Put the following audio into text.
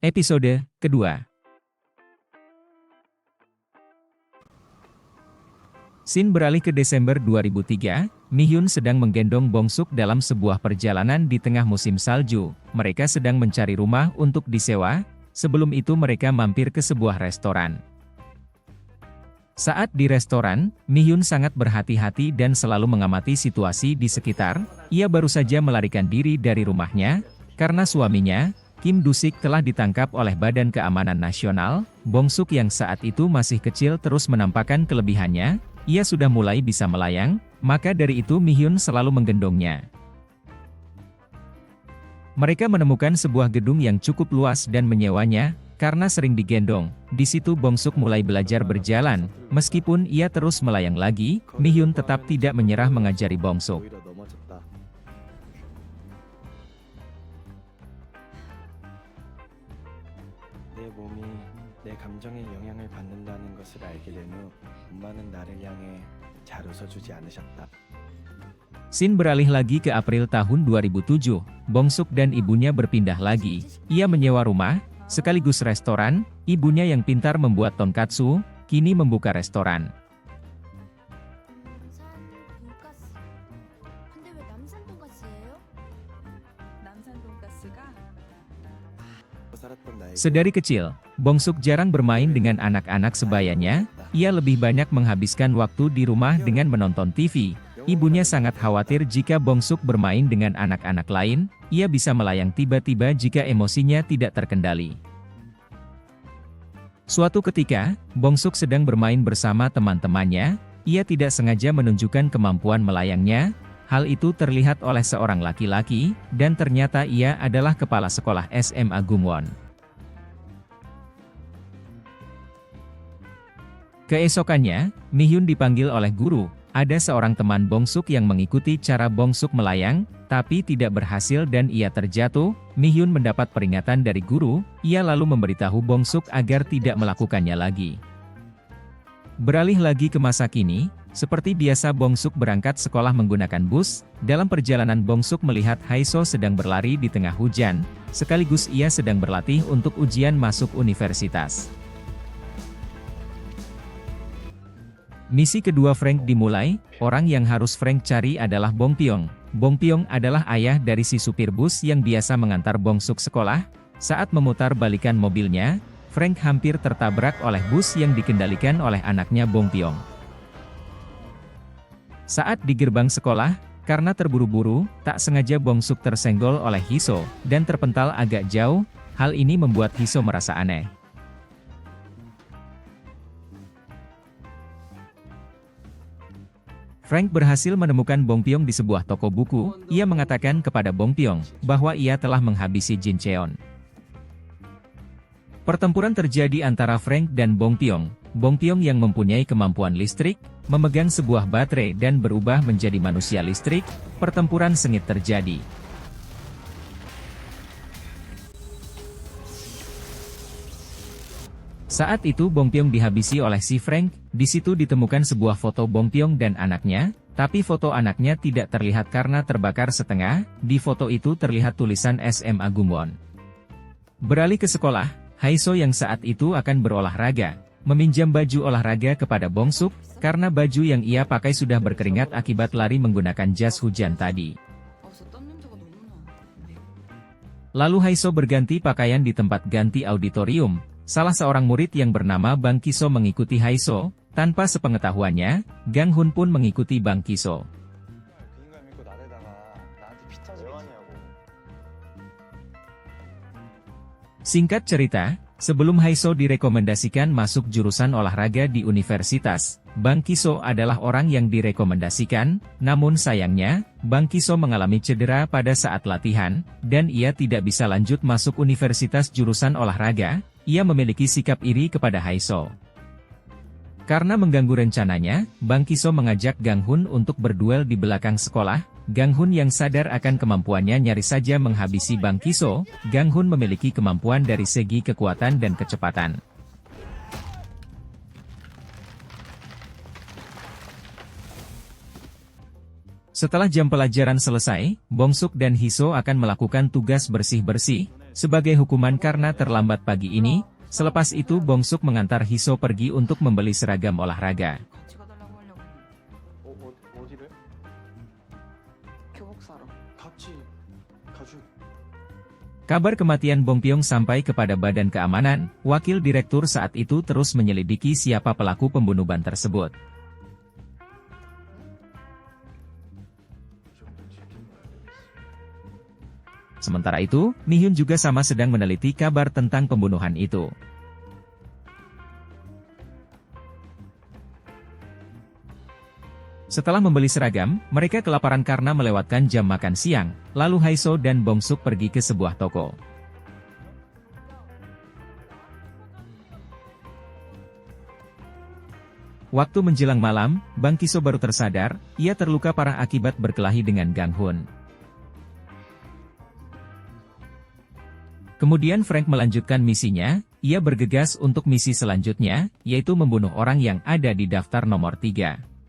Episode kedua. Scene beralih ke Desember 2003, Mi-hyun sedang menggendong Bong-suk dalam sebuah perjalanan di tengah musim salju. Mereka sedang mencari rumah untuk disewa, sebelum itu mereka mampir ke sebuah restoran. Saat di restoran, Mi-hyun sangat berhati-hati dan selalu mengamati situasi di sekitar. Ia baru saja melarikan diri dari rumahnya, karena suaminya, Kim Do-sik telah ditangkap oleh Badan Keamanan Nasional. Bong-suk yang saat itu masih kecil terus menampakkan kelebihannya, ia sudah mulai bisa melayang, maka dari itu Mi-hyun selalu menggendongnya. Mereka menemukan sebuah gedung yang cukup luas dan menyewanya, karena sering digendong. Di situ Bong-suk mulai belajar berjalan, meskipun ia terus melayang lagi, Mi-hyun tetap tidak menyerah mengajari Bong-suk. 내 몸이 내 감정에 영향을 받는다는 것을 알게 된 후 엄마는 나를 향해 잘 웃어주지 않으셨다. Scene beralih lagi ke April tahun 2007, Bong-suk dan ibunya berpindah lagi. Ia menyewa rumah, sekaligus restoran. Ibunya yang pintar membuat tonkatsu, kini membuka restoran. 근데 왜 남산 돈가스예요? 남산 돈가스가 살았던 나에게 Sedari kecil, Bong-suk jarang bermain dengan anak-anak sebayanya. Ia lebih banyak menghabiskan waktu di rumah dengan menonton TV. Ibunya sangat khawatir jika Bong-suk bermain dengan anak-anak lain. Ia bisa melayang tiba-tiba jika emosinya tidak terkendali. Suatu ketika, Bong-suk sedang bermain bersama teman-temannya. Ia tidak sengaja menunjukkan kemampuan melayangnya. Hal itu terlihat oleh seorang laki-laki, dan ternyata ia adalah kepala sekolah SMA Gumwon. Keesokannya, Mi-hyun dipanggil oleh guru. Ada seorang teman Bong-suk yang mengikuti cara Bong-suk melayang, tapi tidak berhasil dan ia terjatuh. Mi-hyun mendapat peringatan dari guru, ia lalu memberitahu Bong-suk agar tidak melakukannya lagi. Beralih lagi ke masa kini, seperti biasa Bong-suk berangkat sekolah menggunakan bus. Dalam perjalanan Bong-suk melihat Hae-so sedang berlari di tengah hujan, sekaligus ia sedang berlatih untuk ujian masuk universitas. Misi kedua Frank dimulai. Orang yang harus Frank cari adalah Bong Pyong. Bong Pyong adalah ayah dari si supir bus yang biasa mengantar Bong-suk sekolah. Saat memutar balikan mobilnya, Frank hampir tertabrak oleh bus yang dikendalikan oleh anaknya Bong Pyong. Saat di gerbang sekolah, karena terburu-buru, tak sengaja Bong-suk tersenggol oleh Hee-so, dan terpental agak jauh. Hal ini membuat Hee-so merasa aneh. Frank berhasil menemukan Bong Pyong di sebuah toko buku. Ia mengatakan kepada Bong Pyong bahwa ia telah menghabisi Jin Cheon. Pertempuran terjadi antara Frank dan Bong Pyong. Bong Pyong yang mempunyai kemampuan listrik, memegang sebuah baterai dan berubah menjadi manusia listrik. Pertempuran sengit terjadi. Saat itu Bong Pyong dihabisi oleh si Frank. Di situ ditemukan sebuah foto Bong Pyong dan anaknya, tapi foto anaknya tidak terlihat karena terbakar setengah. Di foto itu terlihat tulisan SMA Gumwon. Beralih ke sekolah, Hae-so yang saat itu akan berolahraga, meminjam baju olahraga kepada Bong-suk, karena baju yang ia pakai sudah berkeringat akibat lari menggunakan jas hujan tadi. 땀 냄새가 너무 나. Lalu Hae-so berganti pakaian di tempat ganti auditorium. Salah seorang murid yang bernama Bang Ki-so mengikuti Hae-so. Tanpa sepengetahuannya, Gang Hun pun mengikuti Bang Ki-so. 그 인간 믿고 나대다가 나한테 피타지 왜 하냐고. Singkat cerita, sebelum Hae-so direkomendasikan masuk jurusan olahraga di universitas, Bang Ki-so adalah orang yang direkomendasikan. Namun sayangnya, Bang Ki-so mengalami cedera pada saat latihan, dan ia tidak bisa lanjut masuk universitas jurusan olahraga. Ia memiliki sikap iri kepada Hae-so. Karena mengganggu rencananya, Bang Ki-so mengajak Gang Hun untuk berduel di belakang sekolah. Gang Hun yang sadar akan kemampuannya nyaris saja menghabisi Bang Ki-so. Gang Hun memiliki kemampuan dari segi kekuatan dan kecepatan. Setelah jam pelajaran selesai, Bong-suk dan Hee-so akan melakukan tugas bersih-bersih. Sebagai hukuman karena terlambat pagi ini, selepas itu Bong Suk mengantar Hiso pergi untuk membeli seragam olahraga. 같이 가달라고 하려고. 어디를? 교복 사러. 같이 가주. Kabar kematian Bong Pyong sampai kepada Badan Keamanan. Wakil direktur saat itu terus menyelidiki siapa pelaku pembunuhan tersebut. Sementara itu, Mihyun juga sama sedang meneliti kabar tentang pembunuhan itu. Setelah membeli seragam, mereka kelaparan karena melewatkan jam makan siang, lalu Haeso dan Bong Suk pergi ke sebuah toko. Waktu menjelang malam, Bang Kiso baru tersadar, ia terluka parah akibat berkelahi dengan Gang Hun. Kemudian Frank melanjutkan misinya, ia bergegas untuk misi selanjutnya, yaitu membunuh orang yang ada di daftar nomor 3.